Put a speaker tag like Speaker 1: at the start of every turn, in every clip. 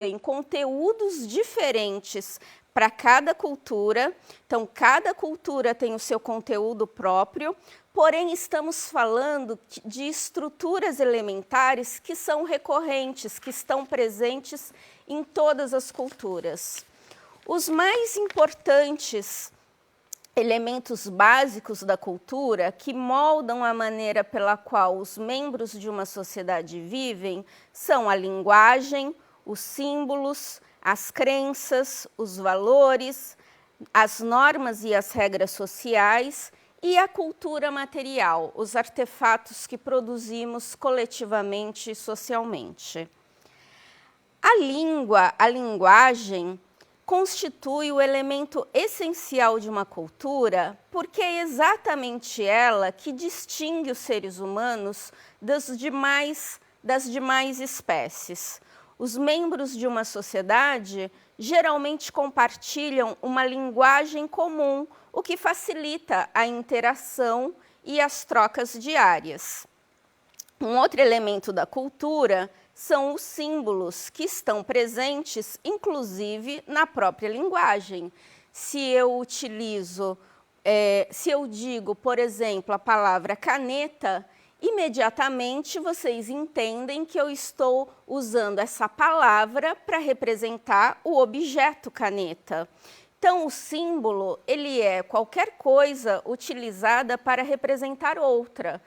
Speaker 1: em conteúdos diferentes para cada cultura. Então, cada cultura tem o seu conteúdo próprio, porém estamos falando de estruturas elementares que são recorrentes, que estão presentes em todas as culturas. Os mais importantes elementos básicos da cultura que moldam a maneira pela qual os membros de uma sociedade vivem são a linguagem, os símbolos, as crenças, os valores, as normas e as regras sociais e a cultura material, os artefatos que produzimos coletivamente e socialmente. A língua, a linguagem, constitui o elemento essencial de uma cultura porque é exatamente ela que distingue os seres humanos das demais espécies. Os membros de uma sociedade geralmente compartilham uma linguagem comum, o que facilita a interação e as trocas diárias. Um outro elemento da cultura são os símbolos, que estão presentes, inclusive, na própria linguagem. Se eu digo, por exemplo, a palavra caneta, imediatamente vocês entendem que eu estou usando essa palavra para representar o objeto caneta. Então, o símbolo, ele é qualquer coisa utilizada para representar outra.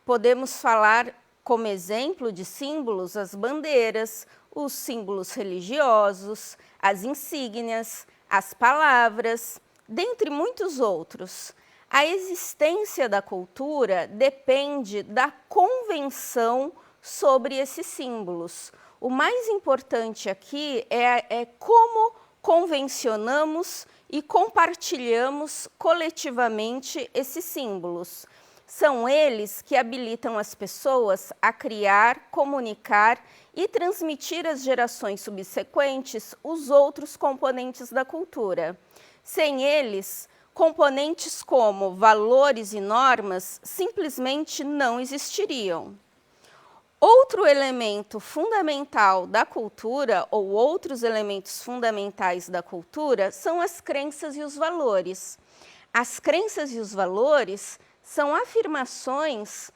Speaker 1: Podemos falar como exemplo de símbolos as bandeiras, os símbolos religiosos, as insígnias, as palavras, dentre muitos outros. A existência da cultura depende da convenção sobre esses símbolos. O mais importante aqui é como convencionamos e compartilhamos coletivamente esses símbolos. São eles que habilitam as pessoas a criar, comunicar e transmitir às gerações subsequentes os outros componentes da cultura. Sem eles, componentes como valores e normas simplesmente não existiriam. Outro elemento fundamental da cultura, ou outros elementos fundamentais da cultura, são as crenças e os valores. As crenças e os valores são afirmações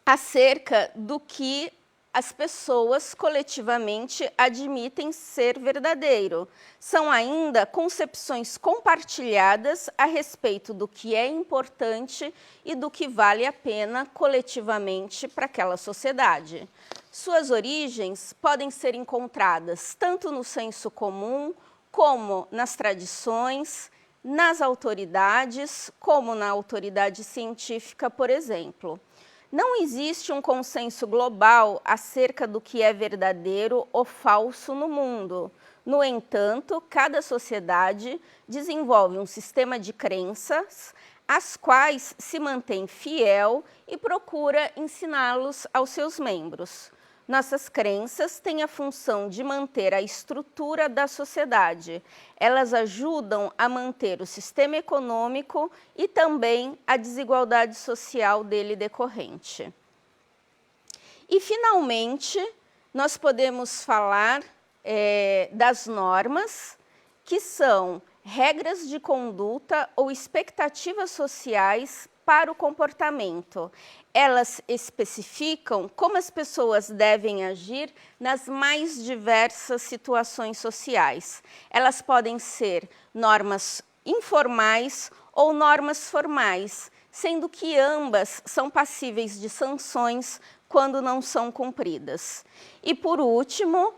Speaker 1: acerca do que as pessoas coletivamente admitem ser verdadeiro. São ainda concepções compartilhadas a respeito do que é importante e do que vale a pena coletivamente para aquela sociedade. Suas origens podem ser encontradas tanto no senso comum, como nas tradições, nas autoridades, como na autoridade científica, por exemplo. Não existe um consenso global acerca do que é verdadeiro ou falso no mundo. No entanto, cada sociedade desenvolve um sistema de crenças, às quais se mantém fiel e procura ensiná-los aos seus membros. Nossas crenças têm a função de manter a estrutura da sociedade. Elas ajudam a manter o sistema econômico e também a desigualdade social dele decorrente. E, finalmente, nós podemos falar das normas, que são regras de conduta ou expectativas sociais para o comportamento. Elas especificam como as pessoas devem agir nas mais diversas situações sociais. Elas podem ser normas informais ou normas formais, sendo que ambas são passíveis de sanções quando não são cumpridas. E, por último,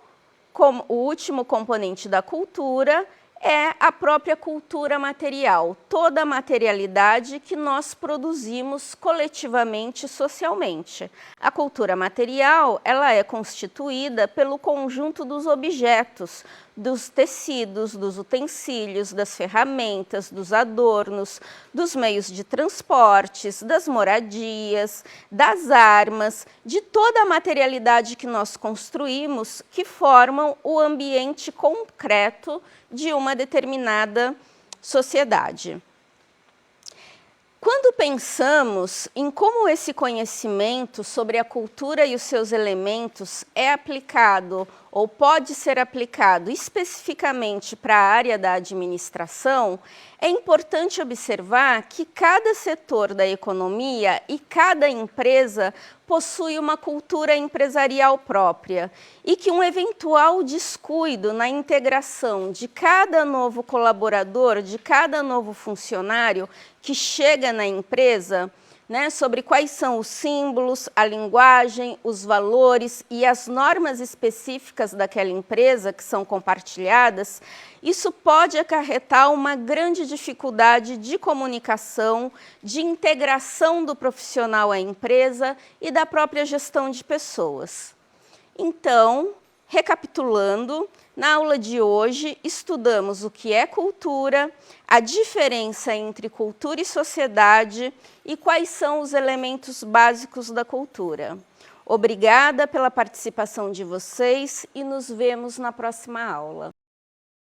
Speaker 1: o último componente da cultura é a própria cultura material, toda a materialidade que nós produzimos coletivamente e socialmente. A cultura material, ela é constituída pelo conjunto dos objetos, dos tecidos, dos utensílios, das ferramentas, dos adornos, dos meios de transportes, das moradias, das armas, de toda a materialidade que nós construímos, que formam o ambiente concreto de uma determinada sociedade. Quando pensamos em como esse conhecimento sobre a cultura e os seus elementos é aplicado ou pode ser aplicado especificamente para a área da administração, é importante observar que cada setor da economia e cada empresa possui uma cultura empresarial própria e que um eventual descuido na integração de cada novo colaborador, de cada novo funcionário que chega na empresa, sobre quais são os símbolos, a linguagem, os valores e as normas específicas daquela empresa que são compartilhadas, isso pode acarretar uma grande dificuldade de comunicação, de integração do profissional à empresa e da própria gestão de pessoas. Então, recapitulando, na aula de hoje estudamos o que é cultura, a diferença entre cultura e sociedade e quais são os elementos básicos da cultura. Obrigada pela participação de vocês e nos vemos na próxima aula.